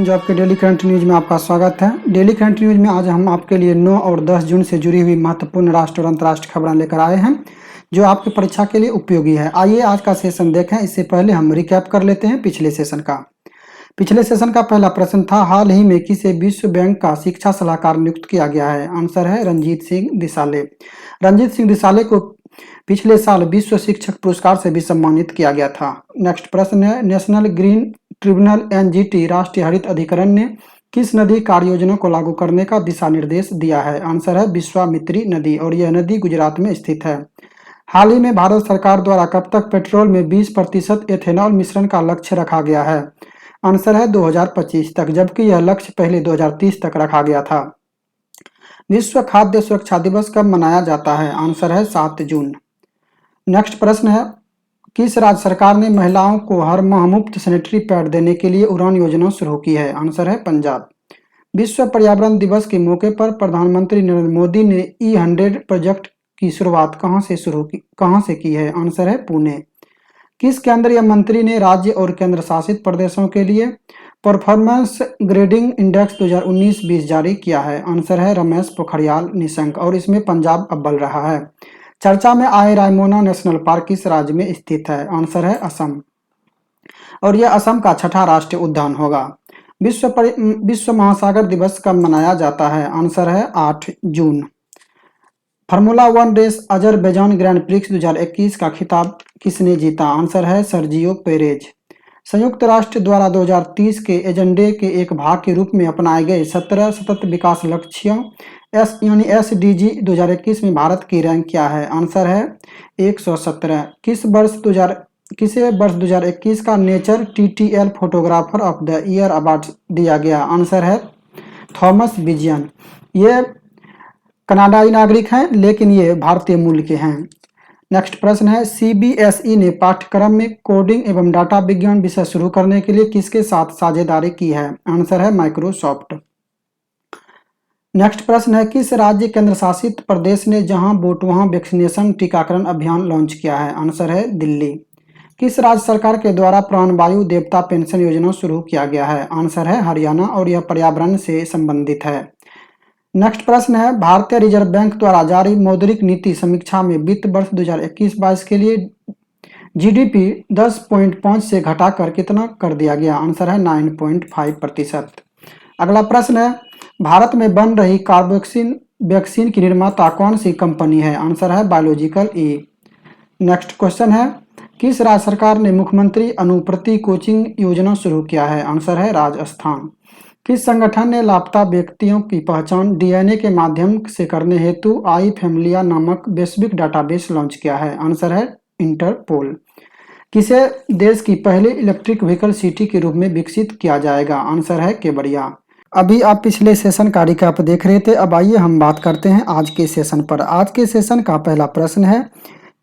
Job के daily current news में आपका स्वागत है। डेली करंट न्यूज में आज हम आपके लिए 9 और 10 जून से जुड़ी हुई महत्वपूर्ण राष्ट्रीय और अंतर्राष्ट्रीय खबरें लेकर आए हैं जो आपकी परीक्षा के लिए उपयोगी है। आइए आज का सेशन देखें। इससे पहले हम रिकैप कर लेते हैं पिछले सेशन का। पिछले सेशन का पहला प्रश्न था, हाल ही में किसे विश्व बैंक का शिक्षा सलाहकार नियुक्त किया गया है? आंसर है रंजीत सिंह दिसाले। रंजीत सिंह दिसाले को पिछले साल विश्व शिक्षक पुरस्कार से भी सम्मानित किया गया था। नेक्स्ट प्रश्न है, नेशनल ग्रीन ट्रिब्यूनल एनजीटी राष्ट्रीय हरित अधिकरण ने किस नदी कार्य योजना को लागू करने का दिशा निर्देश दिया है? आंसर है विश्वामित्री नदी और यह नदी गुजरात में स्थित है। हाल ही में भारत सरकार द्वारा कब तक पेट्रोल में 20% एथेनॉल मिश्रण का लक्ष्य रखा गया है? आंसर है 2025 तक, जबकि यह लक्ष्य पहले 2030 तक रखा गया था। विश्व खाद्य सुरक्षा दिवस कब मनाया जाता है? आंसर है 7 जून। नेक्स्ट प्रश्न है, किस राज्य सरकार ने महिलाओं को हर माह मुफ्त सैनिटरी पैड देने के लिए उड़ान योजना शुरू की है? आंसर है पंजाब। विश्व पर्यावरण दिवस के मौके पर प्रधानमंत्री नरेंद्र मोदी ने E100 प्रोजेक्ट की शुरुआत कहां से की है? आंसर है पुणे। किस केंद्रीय मंत्री ने राज्य और केंद्र शासित प्रदेशों के लिए परफॉर्मेंस ग्रेडिंग इंडेक्स 2019-20 जारी किया है? आंसर है रमेश पोखरियाल निशंक और इसमें पंजाब अव्वल रहा है। चर्चा में आए रायमोना नेशनल पार्क किस राज्य में स्थित है? आंसर है असम और यह असम का छठा राष्ट्रीय उद्यान होगा। विश्व महासागर दिवस कब मनाया जाता है? आंसर है 8 जून। Formula 1 race Azerbaijan grand prix 2021 का खिताब किसने जीता? आंसर है सर्जियो पेरेज। संयुक्त राष्ट्र द्वारा 2030 के एजेंडे के एक भाग के रूप में अपनाए गए 17 सतत विकास लक्ष्यों SDG 2021 में भारत की रैंक क्या है? आंसर है 117। किसे वर्ष 2021 का nature TTL photographer of the year award दिया गया? आंसर है थॉमस विजयन। ये कनाडाई नागरिक हैं लेकिन ये भारतीय मूल के हैं। नेक्स्ट प्रश्न है, CBSE ने पाठ्यक्रम में कोडिंग एवं डाटा विज्ञान विषय शुरू करने के लिए किसके साथ साझेदारी की है? आंसर है माइक्रोसॉफ्ट। नेक्स्ट प्रश्न है, किस राज्य केंद्र शासित प्रदेश ने जहां वोट वहां वैक्सीनेशन टीकाकरण अभियान लॉन्च किया है? आंसर है दिल्ली। किस राज्य सरकार के द्वारा प्राणवायु देवता पेंशन योजना शुरू किया गया है? आंसर है हरियाणा और यह पर्यावरण से संबंधित है। नेक्स्ट प्रश्न है, भारतीय रिजर्व बैंक द्वारा जारी मौद्रिक नीति समीक्षा में वित्त वर्ष 2021-22 के लिए GDP 10.5 से घटाकर कितना कर दिया गया? आंसर है 9.5%। अगला प्रश्न है, भारत में बन रही कोवैक्सीन वैक्सीन की निर्माता कौन सी कंपनी है? आंसर है बायोलॉजिकल ई। नेक्स्ट क्वेश्चन है, किस राज्य सरकार ने मुख्यमंत्री अनुप्रति कोचिंग योजना शुरू किया है? आंसर है राजस्थान। किस संगठन ने लापता व्यक्तियों की पहचान DNA के माध्यम से करने हेतु आई फैमिलिया नामक वैश्विक डाटाबेस लॉन्च किया है? आंसर है इंटरपोल। किसे देश की पहली इलेक्ट्रिक व्हीकल सिटी के रूप में विकसित किया जाएगा? आंसर है केवड़िया। अभी आप पिछले सेशन का रिकैप देख रहे थे। अब आइए हम बात करते हैं आज के सेशन पर। आज के सेशन का पहला प्रश्न है,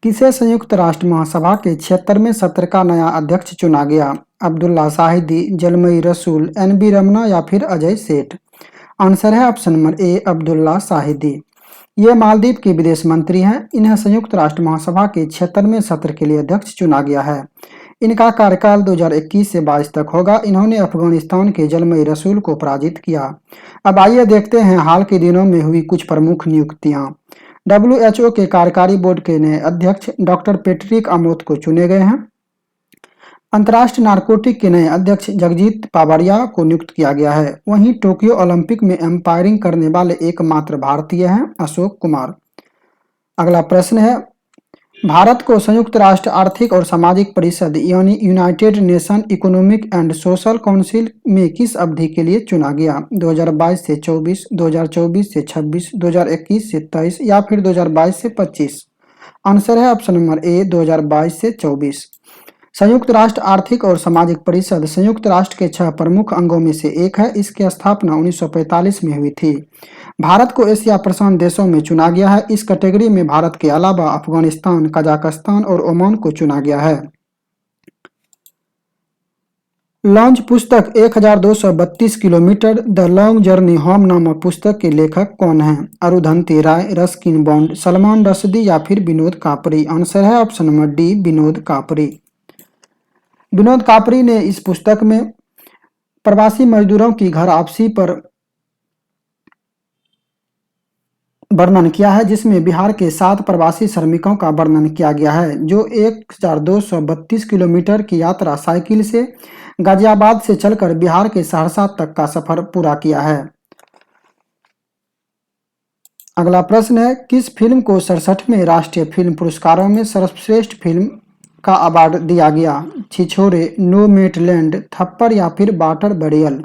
किसे संयुक्त राष्ट्र महासभा के 76वें सत्र का नया अध्यक्ष चुना गया? अब्दुल्ला शाहिदी, जलमई रसूल, NB रमना या फिर अजय सेठ? आंसर है option number A Abdullah Shahidi. ये मालदीव के विदेश मंत्री हैं। इन्हें संयुक्त राष्ट्र महासभा के 76वें सत्र के लिए अध्यक्ष चुना गया है। इनका कार्यकाल 2021 से 22 तक होगा। इन्होंने अफगानिस्तान के जलमई रसूल को पराजित किया। अब आइए देखते हैं हाल के दिनों में हुई कुछ प्रमुख नियुक्तियां। WHO के कार्यकारी बोर्ड के नए अध्यक्ष डॉक्टर पैट्रिक अमोत को चुने गए हैं। अंतर्राष्ट्रीय नारकोटिक के नए अध्यक्ष जगजीत पावड़िया को नियुक्त किया गया है। वहीं टोक्यो ओलंपिक में एम्पायरिंग करने वाले एकमात्र भारतीय हैं अशोक कुमार। अगला प्रश्न है, भारत को संयुक्त राष्ट्र आर्थिक और सामाजिक परिषद यानी United nation economic and social council में किस अवधि के लिए चुना गया? 2022 से 24, 2024 से 26, 2021 से 23 या फिर 2022 से 25? आंसर है ऑप्शन नंबर ए 2022 से 24। संयुक्त राष्ट्र आर्थिक और सामाजिक परिषद संयुक्त राष्ट्र के 6 प्रमुख अंगों में से एक है। इसकी स्थापना 1945 में हुई थी। भारत को एशिया प्रशांत देशों में चुना गया है। इस कैटेगरी में भारत के अलावा अफगानिस्तान, कजाकिस्तान और ओमान को चुना गया है। लॉन्च पुस्तक 1232 kilometre the long journey home नामक पुस्तक के लेखक कौन हैं? अरुंधति राय, रस्किन बॉन्ड, सलमान रश्दी या फिर विनोद कापरी? आंसर है ऑप्शन नंबर डी विनोद कापरी। विनोद कापरी ने इस पुस्तक में प्रवासी मजदूरों की घर वापसी पर वर्णन किया है, जिसमें बिहार के 7 प्रवासी श्रमिकों का वर्णन किया गया है, जो 1232 किलोमीटर की यात्रा साइकिल से गाजियाबाद से चलकर बिहार के सहरसा तक का सफर पूरा किया है। अगला प्रश्न है, किस फिल्म को 67वें राष्ट्रीय फिल्म पुरस्कारों में सर्वश्रेष्ठ फिल्म का अवार्ड दिया गया? छिछोरे, नोमैडलैंड, थप्पड़ या फिर वाटर बरियल?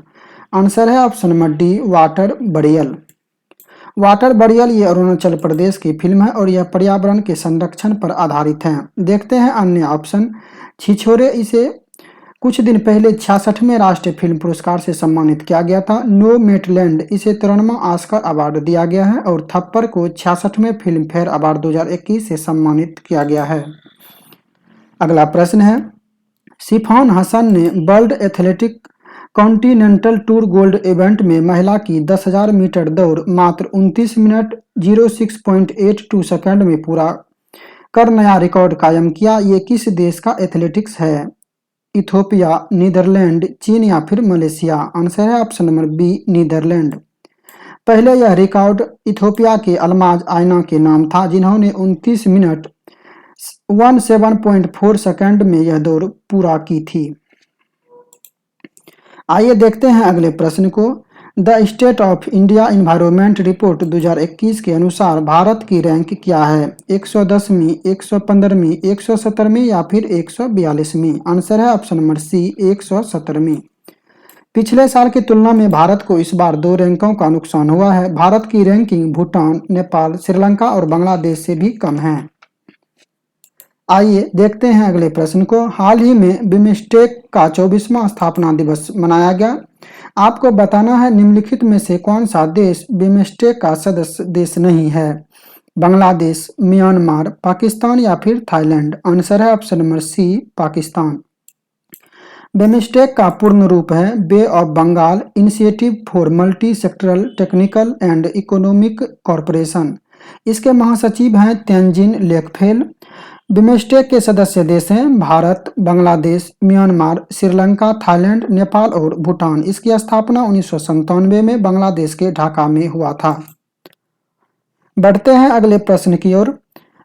आंसर है option number D, water burial. Water burial ये अरुणाचल प्रदेश की फिल्म है और यह पर्यावरण के संरक्षण पर आधारित है। देखते हैं अन्य ऑप्शन। छिछोरे, इसे कुछ दिन पहले 66वें राष्ट्रीय फिल्म पुरस्कार से सम्मानित किया गया था। नोमैडलैंड, इसे 53वां ऑस्कर अवार्ड दिया गया है और थप्पड़ को 66वें फिल्म फेयर अवार्ड 2021 से सम्मानित किया गया है। अगला प्रश्न है, शिफान हसन ने world athletic continental tour gold event में महिला की 10,000 मीटर दौड़ मात्र 29 मिनट 06.82 सेकंड में पूरा कर नया रिकॉर्ड कायम किया। ये किस देश का एथलेटिक्स है? इथोपिया, नीदरलैंड, चीन या फिर मलेशिया? आंसर है ऑप्शन नंबर बी, नीदरलैंड। पहले यह रिकॉर्ड इथोपिया के अल्माज आयना के नाम था, जिन्होंने 29 मिनट 17.4 सेकंड में यह दौड़ पूरा की थी। आइए देखते हैं अगले प्रश्न को। The state of India environment report 2021 के अनुसार भारत की रैंक क्या है? 110वीं, 115वीं, 117वीं या फिर 142वीं? आंसर है ऑप्शन नंबर सी, 117वीं। पिछले साल की तुलना में भारत को इस बार 2 रैंकों का नुकसान हुआ है। भारत की रैंकिंग भूटान, नेपाल, श्रीलंका और बांग्लादेश से भी कम है। आइए देखते हैं अगले प्रश्न को। हाल ही में बिमस्टेक का 24वां स्थापना दिवस मनाया गया। आपको बताना है निम्नलिखित में से कौन सा देश बिमस्टेक का सदस्य देश नहीं है? बांग्लादेश, म्यांमार, पाकिस्तान या फिर थाईलैंड? आंसर है option number C, Pakistan. BIMSTEC का पूर्ण रूप है bay of Bengal initiative for multi sectoral technical and economic corporation. इसके महासचिव हैं तेंजिन लेकफेल। बिमस्टेक के सदस्य देश हैं भारत, बांग्लादेश, म्यांमार, श्रीलंका, थाईलैंड, नेपाल और भूटान। इसकी स्थापना 1997 में बांग्लादेश के ढाका में हुआ था। बढ़ते हैं अगले प्रश्न की ओर।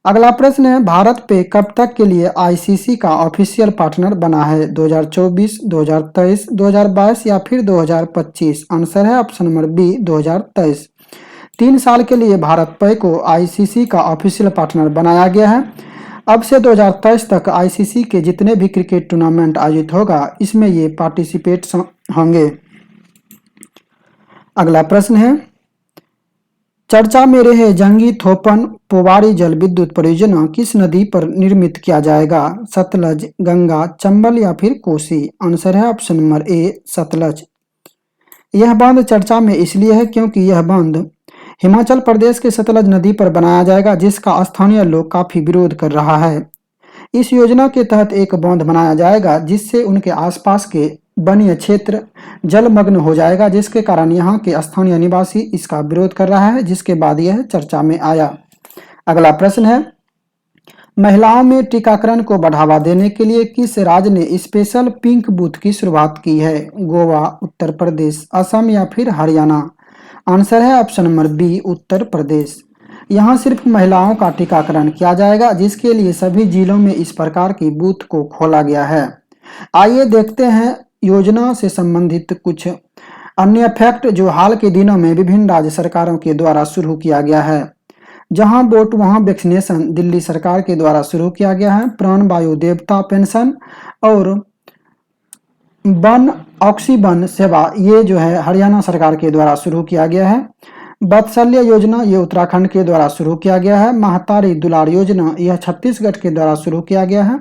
अगला प्रश्न है, भारत पे कब तक के लिए आईसीसी का ऑफिशियल पार्टनर बना है? 2024, 2023, 2022 या फिर 2025? आंसर है ऑप्शन नंबर बी, 2023। 3 साल के लिए भारत पे को आईसीसी का ऑफिशियल पार्टनर बनाया गया है। अब से 2023 तक आईसीसी के जितने भी क्रिकेट टूर्नामेंट आयोजित होगा, इसमें ये पार्टिसिपेट होंगे। अगला प्रश्न है, चर्चा में रहे जंगी थोपन पोवाड़ी जल विद्युत परियोजना किस नदी पर निर्मित किया जाएगा? सतलज, गंगा, चंबल या फिर कोसी? आंसर है ऑप्शन नंबर ए, सतलज। यह बांध चर्चा में इसलिए है क्योंकि यह बांध हिमाचल प्रदेश के सतलज नदी पर बनाया जाएगा, जिसका स्थानीय लोग काफी विरोध कर रहा है। इस योजना के तहत एक बांध बनाया जाएगा जिससे उनके आसपास के वन्य क्षेत्र जलमग्न हो जाएगा, जिसके कारण यहाँ के स्थानीय निवासी इसका विरोध कर रहा है, जिसके बाद यह चर्चा में आया। अगला प्रश्न है, महिलाओं में टीकाकरण को बढ़ावा देने के लिए किस राज्य ने स्पेशल पिंक बूथ की शुरुआत की है? गोवा, उत्तर प्रदेश, असम या फिर हरियाणा? आंसर है option number B, Uttar Pradesh. यहाँ सिर्फ महिलाओं का टीकाकरण किया जाएगा, जिसके लिए सभी जिलों में इस प्रकार की बूथ को खोला गया है। आइए देखते हैं योजना से संबंधित कुछ अन्य फैक्ट जो हाल के दिनों में विभिन्न राज्य सरकारों के द्वारा शुरू किया गया है। जहां वोट वहां वैक्सीनेशन दिल्ली सरकार के द्वारा शुरू किया गया है। प्राण वायु देवता पेंशन और वन ऑक्सीवन सेवा ये जो है हरियाणा सरकार के द्वारा शुरू किया गया है। वात्सल्य योजना ये उत्तराखंड के द्वारा शुरू किया गया है। महतारी दुलार योजना यह छत्तीसगढ़ के द्वारा शुरू किया गया है।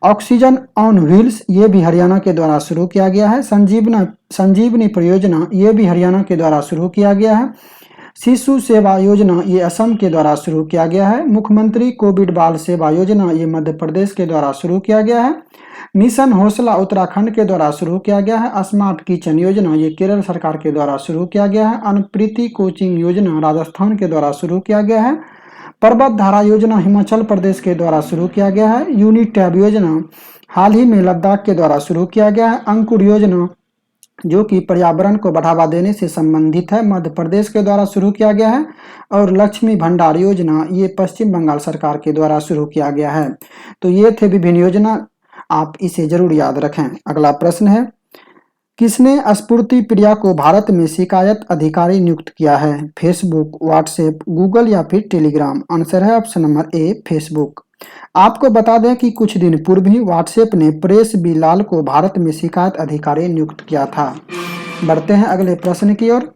ऑक्सीजन ऑन व्हील्स ये भी हरियाणा के द्वारा शुरू किया गया है। संजीवनी परियोजना ये भी हरियाणा के द्वारा शुरू किया गया है। शिशु सेवा योजना ये असम के द्वारा शुरू किया गया है। मुख्यमंत्री कोविड बाल सेवा योजना ये मध्य प्रदेश के द्वारा शुरू किया गया है। मिशन हौसला उत्तराखंड के द्वारा शुरू किया गया है। स्मार्ट किचन योजना ये केरल सरकार के द्वारा शुरू किया गया है। अनुप्रीति कोचिंग योजना राजस्थान के द्वारा शुरू किया गया है। पर्वत धारा योजना हिमाचल प्रदेश के द्वारा शुरू किया गया है। यूनिटैब योजना हाल ही में लद्दाख के द्वारा शुरू किया गया है। अंकुर योजना जो कि पर्यावरण को बढ़ावा देने से संबंधित है, मध्य प्रदेश के द्वारा शुरू किया गया है। और लक्ष्मी भंडार योजना ये पश्चिम बंगाल सरकार के द्वारा शुरू किया गया है। तो ये थे विभिन्न योजना, आप इसे जरूर याद रखें। अगला प्रश्न है, किसने स्फूर्ति प्रिया को भारत में शिकायत अधिकारी नियुक्त किया है? फेसबुक, व्हाट्सएप, गूगल या फिर टेलीग्राम? आंसर है ऑप्शन नंबर ए, फेसबुक। आपको बता दें कि कुछ दिन पूर्व ही व्हाट्सएप ने परेश बी लाल को भारत में शिकायत अधिकारी नियुक्त किया था। बढ़ते हैं अगले प्रश्न की ओर।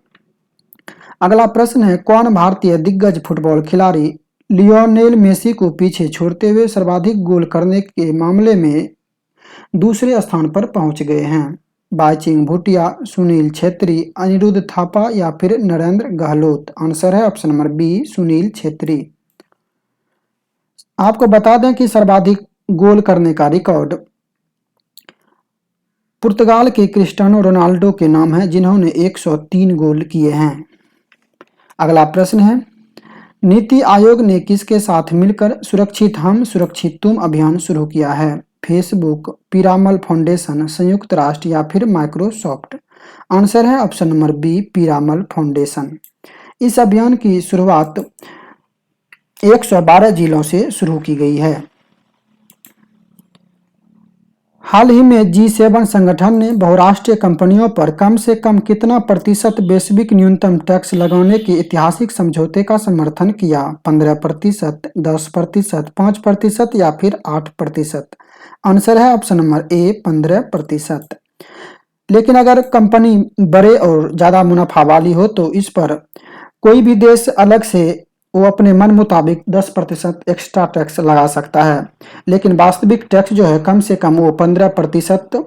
अगला प्रश्न है, कौन भारतीय दिग्गज फुटबॉल खिलाड़ी लियोनेल मेसी को पीछे छोड़ते हुए सर्वाधिक गोल करने के मामले में दूसरे स्थान पर पहुंच गए हैं? बाईचुंग भूटिया, सुनील छेत्री, अनिरुद्ध थापा या फिर नरेंद्र गहलोत? आंसर है option number B, Sunil Chhetri. आपको बता दें कि सर्वाधिक गोल करने का रिकॉर्ड पुर्तगाल के क्रिस्टियानो रोनाल्डो के नाम है, जिन्होंने 103 गोल किए हैं। अगला प्रश्न है, नीति आयोग ने किसके साथ मिलकर सुरक्षित हम सुरक्षित तुम अभियान शुरू किया है? फेसबुक, पीरामल फाउंडेशन, संयुक्त राष्ट्र या फिर माइक्रोसॉफ्ट? आंसर है option number B, Piramal foundation. इस अभियान की शुरुआत 112 जिलों से शुरू की गई है। हाल ही में G7 संगठन ने बहुराष्ट्रीय कंपनियों पर कम से कम कितना प्रतिशत वैश्विक न्यूनतम टैक्स लगाने के ऐतिहासिक समझौते का समर्थन किया? 15%, 10%, 5% या फिर 8%? आंसर है ऑप्शन नंबर ए, 15%। लेकिन अगर कंपनी बड़े और ज़्यादा मुनाफा वाली हो तो इस पर कोई भी देश अलग से वो अपने मन मुताबिक 10% एक्स्ट्रा टैक्स लगा सकता है, लेकिन वास्तविक टैक्स जो है कम से कम वो 15%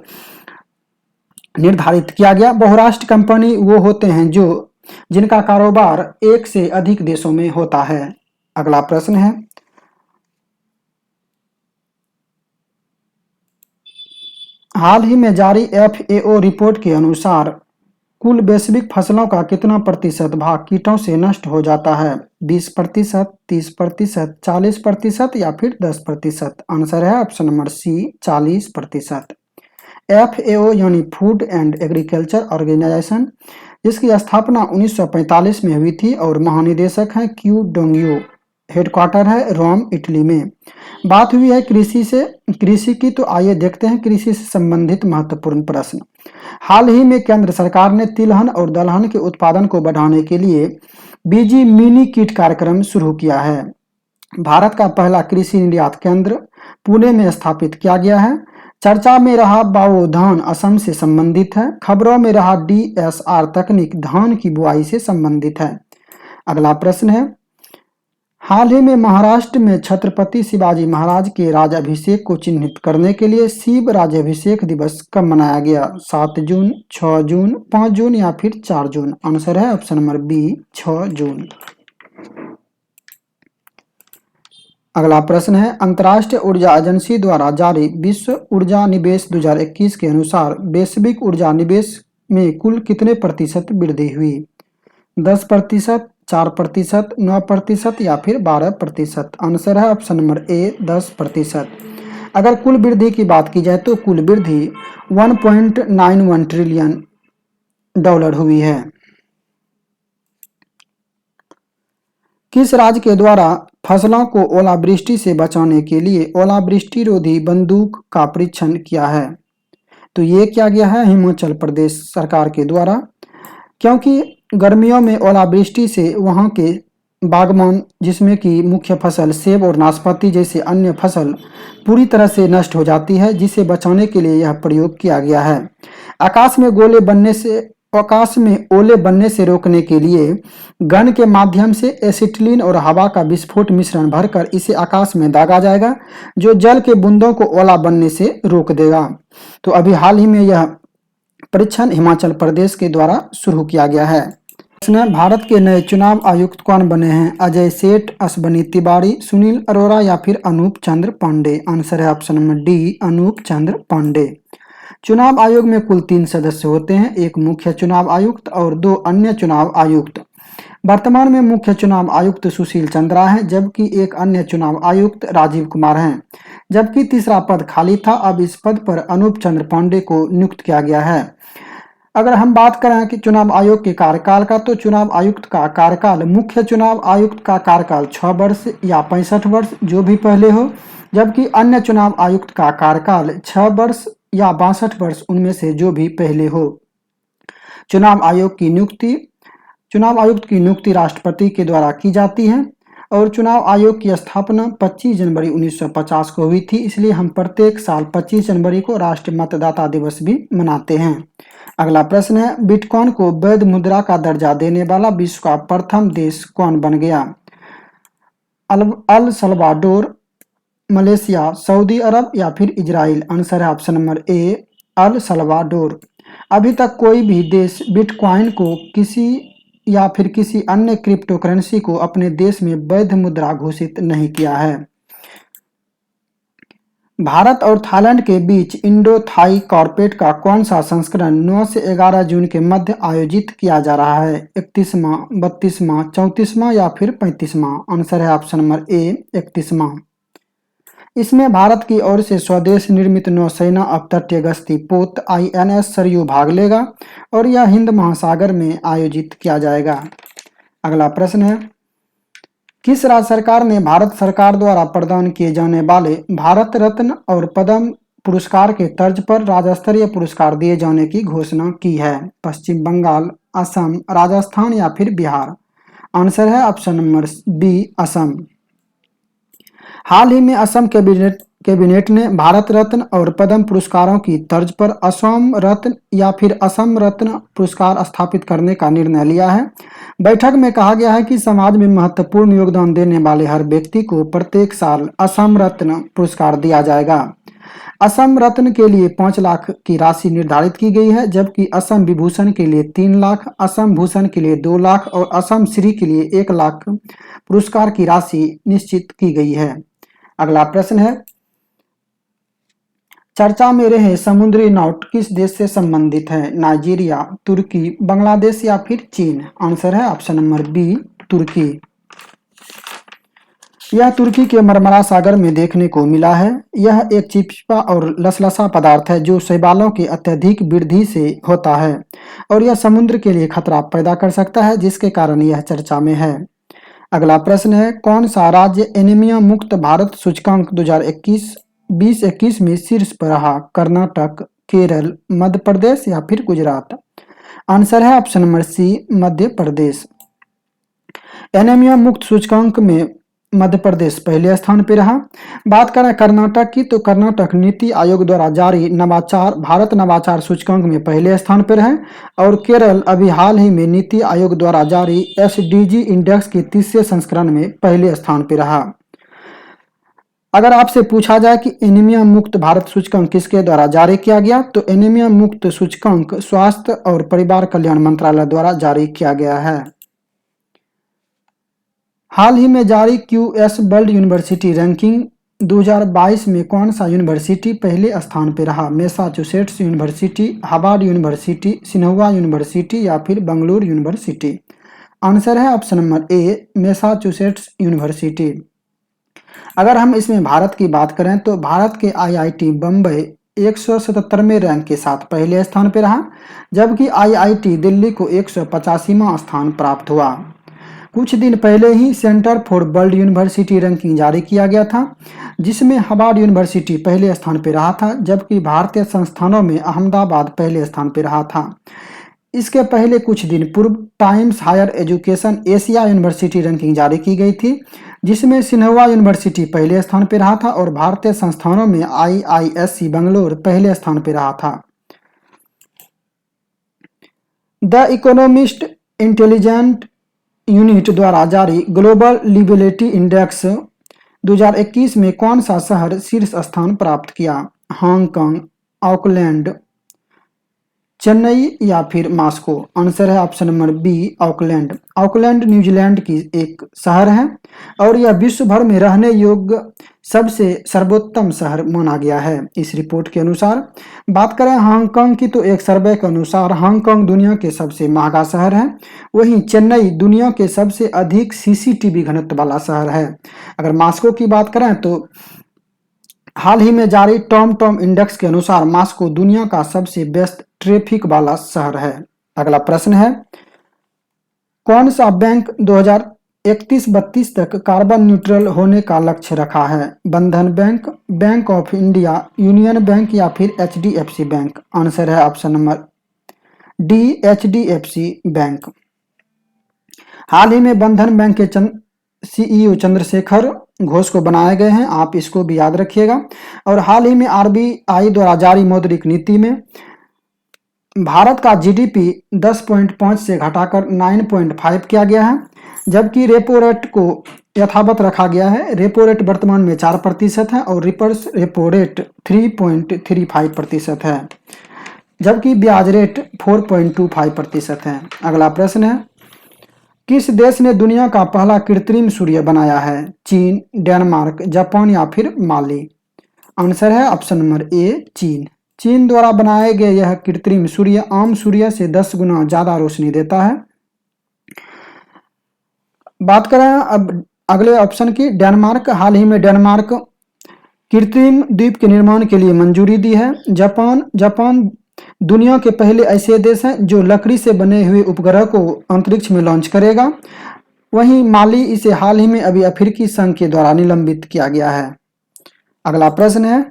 निर्धारित किया गया। बहुराष्ट्र कंपनी वो होते हैं जो जिनका कारोबार एक से अधिक देशों में होता है। अगला प्रश्न है, हाल ही में जारी FAO रिपोर्ट के अनुसार कुल वैश्विक फसलों का कितना प्रतिशत भाग कीटों से नष्ट हो जाता है? 20%, 30%, 40% या फिर 10%? आंसर है ऑप्शन नंबर सी, 40%। FAO यानी फूड एंड एग्रीकल्चर ऑर्गेनाइजेशन, जिसकी स्थापना 1945 में हुई थी और महानिदेशक हैं क्यू डोंगियो, हेडक्वार्टर है रोम, इटली में। बात हुई है कृषि की, तो आइए देखते हैं कृषि से संबंधित महत्वपूर्ण प्रश्न। हाल ही में केंद्र सरकार ने तिलहन और दलहन के उत्पादन को बढ़ाने के लिए बीजी मिनी किट कार्यक्रम शुरू किया है। भारत का पहला कृषि निर्यात केंद्र पुणे में स्थापित किया गया है। चर्चा में रहा बाओ धान असम से संबंधित है। खबरों में रहा DSR तकनीक धान की बुआई से संबंधित है। अगला प्रश्न है, हाल ही में महाराष्ट्र में छत्रपति शिवाजी महाराज के राज्याभिषेक को चिन्हित करने के लिए शिव राज्याभिषेक दिवस कब मनाया गया? 7 जून, 6 जून, 5 जून या फिर 4 जून? आंसर है ऑप्शन नंबर बी, 6 जून। अगला प्रश्न है, अंतर्राष्ट्रीय ऊर्जा एजेंसी द्वारा जारी विश्व ऊर्जा निवेश 2021 के अनुसार वैश्विक ऊर्जा निवेश में कुल कितने प्रतिशत वृद्धि हुई? 10%, 4%, 9% या फिर 12%? आंसर है ऑप्शन नंबर ए, 10%। अगर कुल वृद्धि की बात की जाए तो कुल वृद्धि 1.91 ट्रिलियन डॉलर हुई है। किस राज्य के द्वारा फसलों को ओलावृष्टि से बचाने के लिए ओलावृष्टि रोधी बंदूक का परीक्षण किया है? तो ये किया गया है हिमाचल प्रदेश सरकार के द्वारा, क्योंकि गर्मियों में ओलावृष्टि से वहां के बागवान, जिसमें कि मुख्य फसल सेब और नाशपाती जैसे अन्य फसल पूरी तरह से नष्ट हो जाती है, जिसे बचाने के लिए यह प्रयोग किया गया है। आकाश में ओले बनने से रोकने के लिए गन के माध्यम से एसिटिलीन और हवा का विस्फोट मिश्रण भरकर इसे आकाश में दागा जाएगा, जो जल के बूंदों को ओला बनने से रोक देगा। तो अभी हाल ही में यह परीक्षण हिमाचल प्रदेश के द्वारा शुरू किया गया है। भारत के नए चुनाव आयुक्त कौन बने हैं? अजय सेठ, अश्वनी तिवारी, सुनील अरोरा या फिर अनूप चंद्र पांडे? आंसर है ऑप्शन नंबर डी, अनूप चंद्र पांडे। चुनाव आयोग में कुल 3 सदस्य होते हैं, एक मुख्य चुनाव आयुक्त और 2 अन्य चुनाव आयुक्त। वर्तमान में मुख्य चुनाव आयुक्त सुशील चंद्रा हैं, जबकि एक अन्य चुनाव आयुक्त राजीव कुमार हैं, जबकि तीसरा पद खाली था। अब इस पद पर अनूप चंद्र पांडे को नियुक्त किया गया है। अगर हम बात करें कि चुनाव आयोग के कार्यकाल का, तो चुनाव आयुक्त का कार्यकाल, मुख्य चुनाव आयुक्त का कार्यकाल 6 वर्ष या 65 वर्ष जो भी पहले हो, जबकि अन्य चुनाव आयुक्त का कार्यकाल 6 वर्ष या 62 वर्ष उनमें से जो भी पहले हो। चुनाव आयोग की नियुक्ति चुनाव आयुक्त की नियुक्ति राष्ट्रपति के द्वारा की जाती है और चुनाव आयोग की स्थापना 25 जनवरी 1950 को हुई थी, इसलिए हम प्रत्येक साल 25 जनवरी को राष्ट्रीय मतदाता दिवस भी मनाते हैं। अगला प्रश्न है, बिटकॉइन को वैध मुद्रा का दर्जा देने वाला विश्व का प्रथम देश कौन बन गया? अल सल्वाडोर, मलेशिया, सऊदी अरब या फिर इजराइल? आंसर है option number A, El Salvador. अभी तक कोई भी देश बिटकॉइन को किसी अन्य क्रिप्टो करेंसी को अपने देश में वैध मुद्रा घोषित नहीं किया है। भारत और थाईलैंड के बीच इंडो थाई कॉर्पेट का कौन सा संस्करण 9 से 11 जून के मध्य आयोजित किया जा रहा है? 31वां, 32वां, 34वां या फिर 35वां? आंसर है ऑप्शन नंबर ए, 31वां। इसमें भारत की ओर से स्वदेश निर्मित नौसेना अपतटीय गश्ती पोत INS सरयू भाग लेगा और यह हिंद महासागर में आयोजित किया जाएगा। अगला प्रश्न है, किस राज्य सरकार ने भारत सरकार द्वारा प्रदान किए जाने वाले भारत रत्न और पद्म पुरस्कार के तर्ज पर राज्य स्तरीय पुरस्कार दिए जाने की घोषणा की है? पश्चिम बंगाल, असम, राजस्थान या फिर बिहार? आंसर है ऑप्शन नंबर बी, असम। हाल ही में असम कैबिनेट ने भारत रत्न और पद्म पुरस्कारों की तर्ज पर असम रत्न या फिर असम रत्न पुरस्कार स्थापित करने का निर्णय लिया है। बैठक में कहा गया है कि समाज में महत्वपूर्ण योगदान देने वाले हर व्यक्ति को प्रत्येक साल असम रत्न पुरस्कार दिया जाएगा। असम रत्न के लिए 5 लाख की राशि निर्धारित की गई है, जबकि असम विभूषण के लिए 3 लाख, असम भूषण के लिए 2 लाख और असम श्री के लिए 1 लाख पुरस्कार की राशि निश्चित की गई है। अगला प्रश्न है, चर्चा में रहे समुद्री नाउट किस देश से संबंधित है? नाइजीरिया, तुर्की, बांग्लादेश या फिर चीन? आंसर है ऑप्शन नंबर बी, तुर्की। यह तुर्की के मरमरा सागर में देखने को मिला है। यह एक चिपचिपा और लसलसा पदार्थ है जो शैवालों की अत्यधिक वृद्धि से होता है और यह समुद्र के लिए खतरा पैदा कर सकता है, जिसके कारण यह चर्चा में है। अगला प्रश्न है, कौन सा राज्य एनीमिया मुक्त भारत सूचकांक 2021 में शीर्ष पर रहा? कर्नाटक, केरल, मध्य प्रदेश या फिर गुजरात? आंसर है ऑप्शन नंबर सी, मध्य प्रदेश। एनीमिया मुक्त सूचकांक में मध्य प्रदेश पहले स्थान पर रहा। बात करें कर्नाटक की, तो कर्नाटक नीति आयोग द्वारा जारी भारत नवाचार सूचकांक में पहले स्थान पर है और केरल अभी हाल ही में नीति आयोग द्वारा जारी SDG इंडेक्स के 3रे संस्करण में पहले स्थान पर रहा। अगर आपसे पूछा जाए कि एनीमिया मुक्त भारत सूचकांक किसके द्वारा जारी किया गया, तो एनीमिया मुक्त सूचकांक स्वास्थ्य और परिवार कल्याण मंत्रालय द्वारा जारी किया गया है। हाल ही में जारी QS वर्ल्ड यूनिवर्सिटी रैंकिंग 2022 में कौन सा यूनिवर्सिटी पहले स्थान पर रहा? Massachusetts university, Harvard university, Xinhua university या फिर बेंगलुरु यूनिवर्सिटी? आंसर है option number A, Massachusetts university. अगर हम इसमें भारत की बात करें, तो भारत के IIT बम्बई 177वें रैंक के साथ पहले स्थान पर रहा, जबकि IIT दिल्ली को 185वां स्थान प्राप्त हुआ। कुछ दिन पहले ही centre for world university ranking जारी किया गया था, जिसमें हार्वर्ड यूनिवर्सिटी पहले स्थान पर रहा था, जबकि भारतीय संस्थानों में अहमदाबाद पहले स्थान पर रहा था। इसके पहले कुछ दिन पूर्व Times Higher Education Asia University ranking जारी की गई थी, जिसमें सिन्हुआ यूनिवर्सिटी पहले स्थान पर रहा था और भारतीय संस्थानों में IISc बेंगलुरु पहले स्थान पर रहा था। द इकोनॉमिस्ट इंटेलिजेंट यूनिट द्वारा जारी ग्लोबल लिविलिटी इंडेक्स 2021 में कौन सा शहर शीर्ष स्थान प्राप्त किया? हांगकांग, ऑकलैंड, चेन्नई या फिर मॉस्को? आंसर है option number B, Auckland. Auckland New Zealand की एक शहर है और यह विश्व भर में रहने योग्य सबसे सर्वोत्तम शहर माना गया है, इस रिपोर्ट के अनुसार। बात करें हांगकांग की, तो एक सर्वे के अनुसार हांगकांग दुनिया के सबसे महंगा शहर है, वहीं चेन्नई दुनिया के सबसे अधिक CCTV घनत्व वाला शहर है। अगर मॉस्को की बात करें, तो हाल ही में जारी टॉम इंडेक्स के अनुसार मॉस्को दुनिया का सबसे ट्रैफिक वाला शहर है? अगला प्रश्न है, कौन सा बैंक 2031-32 तक कार्बन न्यूट्रल होने का लक्ष्य रखा है? Bandhan bank, bank of India, union bank या फिर HDFC बैंक? आंसर है option number D, HDFC bank. हाल ही में बंधन बैंक के CEO चंद्रशेखर घोष को बनाए गए हैं, आप इसको भी याद रखिएगा। और हाल ही में RBI द्वारा जारी मौद्रिक नीति में भारत का GDP 10.5 से घटाकर 9.5 किया गया है, जबकि रेपो रेट को यथावत रखा गया है। रेपो रेट वर्तमान में 4% है और रिवर्स रेपो रेट 3.35% है, जबकि ब्याज रेट 4.25% है। अगला प्रश्न है, किस देश ने दुनिया का पहला कृत्रिम सूर्य बनाया है? चीन, डेनमार्क, जापान या फिर माली? आंसर है ऑप्शन नंबर ए, चीन। चीन द्वारा बनाए गए यह कृत्रिम सूर्य आम सूर्य से 10 गुना ज्यादा रोशनी देता है। बात करें अब अगले ऑप्शन की, डेनमार्क। हाल ही में डेनमार्क कृत्रिम द्वीप के निर्माण के लिए मंजूरी दी है। जापान दुनिया के पहले ऐसे देश हैं जो लकड़ी से बने हुए उपग्रह को अंतरिक्ष में लॉन्च करेगा। वहीं माली इसे हाल ही में अभी अफ्रीकी संघ के द्वारा निलंबित किया गया है। अगला प्रश्न है,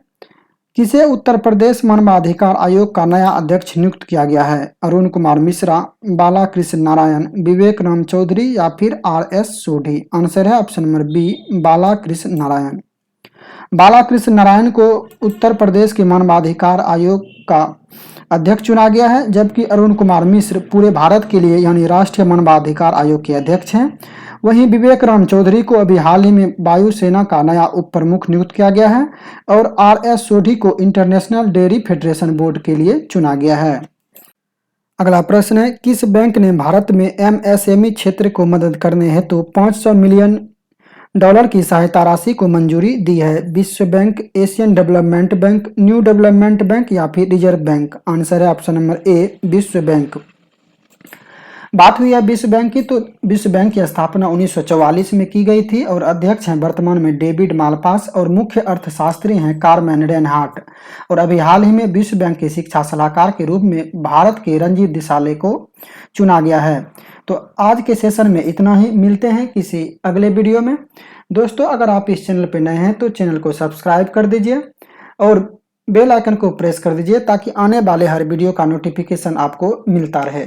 किसे उत्तर प्रदेश मानवाधिकार आयोग का नया अध्यक्ष नियुक्त किया गया है? अरुण कुमार मिश्रा, बालाकृष्ण नारायण, विवेक राम चौधरी या फिर RS सोढ़ी? आंसर है option number B, Balakrishna Narayan. Balakrishna Narayan को उत्तर प्रदेश के मानवाधिकार आयोग का अध्यक्ष चुना गया है, जबकि अरुण कुमार मिश्र पूरे भारत के लिए यानी राष्ट्रीय मानवाधिकार आयोग के अध्यक्ष हैं। वहीं विवेक राम चौधरी को अभी हाल ही में वायुसेना का नया उप प्रमुख नियुक्त किया गया है और RS सोढ़ी को इंटरनेशनल डेयरी फेडरेशन बोर्ड के लिए चुना गया है। अगला प्रश्न है, किस बैंक ने भारत में MSME क्षेत्र को मदद करने हेतु $500 मिलियन की सहायता राशि को मंजूरी दी है? विश्व bank, Asian development bank, new development bank या फिर रिजर्व बैंक? आंसर है ऑप्शन नंबर ए, विश्व बैंक। बात हुई है विश्व बैंक की, तो विश्व बैंक की स्थापना 1944 में की गई थी और अध्यक्ष हैं वर्तमान में डेविड मालपास और मुख्य अर्थशास्त्री हैं कार्मेन रेनहार्ट। और अभी हाल ही में विश्व बैंक के शिक्षा सलाहकार के रूप में भारत के रंजीत दिसाले को चुना गया है। तो आज के सेशन में इतना ही, मिलते हैं किसी अगले वीडियो में। दोस्तों, अगर आप इस चैनल पर नए हैं तो चैनल को सब्सक्राइब कर दीजिए और बेल आइकन को प्रेस कर दीजिए ताकि आने वाले हर वीडियो का नोटिफिकेशन आपको मिलता रहे।